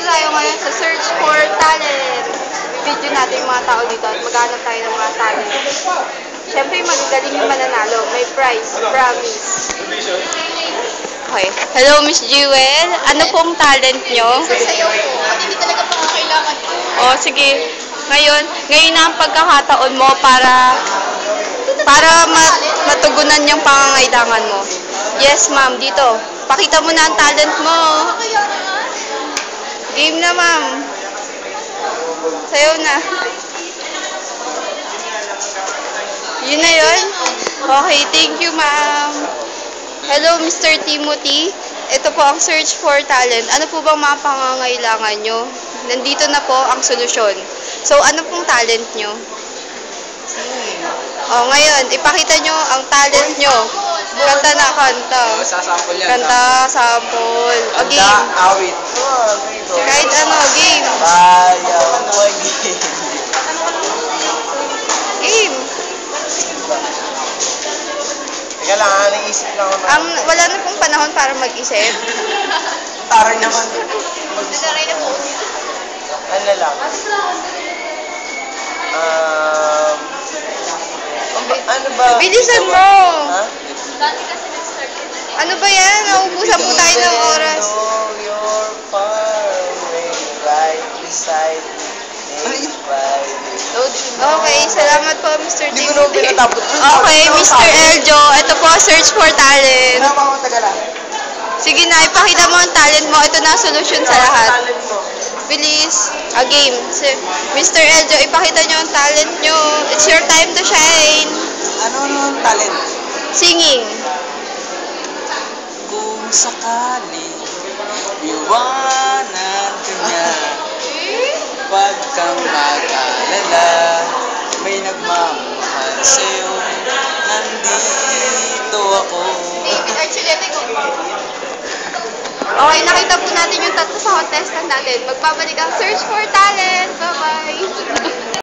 tayo ngayon sa Search for Talent. Video natin yung mga tao dito at maghanap tayo ng mga talent. Siyempre, magagaling yung mananalo. May prize, promise. Okay. Hello, Miss Jewel. Ano pong talent nyo? Sasayaw ko. At hindi talaga pangakailangan ko. Oh, sige. Ngayon na ang pagkakataon mo para matugunan yung pangangailangan mo. Yes, ma'am. Dito. Pakita mo na ang talent mo. Kaya naman. Game na, ma'am. Sayaw na. Yun na yun? Okay, thank you, ma'am. Hello, Mr. Timothy. Ito po ang Search for Talent. Ano po bang mga pangangailangan nyo? Nandito na po ang solusyon. So, ano pong talent nyo? Oh, ngayon, ipakita nyo ang talent nyo. Kanta na, kanta. Sasample yan. Kanta, sample. O, game. Awit. Kahit ano, game. Bayaw mag-game. Game. Teka lang, naisip lang ako. Wala na pong panahon para mag-isip. Taray naman. Nagaray na po. Ano lang? Ano ba? Bilisan mo. Ha? Dati kasi nag-start ko na Ano ba yan? Naubusan po tayo ng oras. Know your farm right beside me. Okay, salamat po, Mr. Hindi ko naman Timothy. pinatapos. Okay, Mr. Eljo. Ito po, Search for Talent. Ano ba taga lang? Sige na, ipakita mo ang talent mo. Ito na ang solusyon sa lahat. Talent mo. Bilis. A game. Mr. Eljo, ipakita nyo ang talent nyo. It's your time to shine. Ano ang talent? Singing. Kung sakali iwanan ka niya, wag kang mag-alala, may nagmamahal sa'yo, nandito ako. Archulete ko. Okay, nakita po natin yung tatlo sa contestant natin. Magbabalik ang Search for Talent. Bye-bye.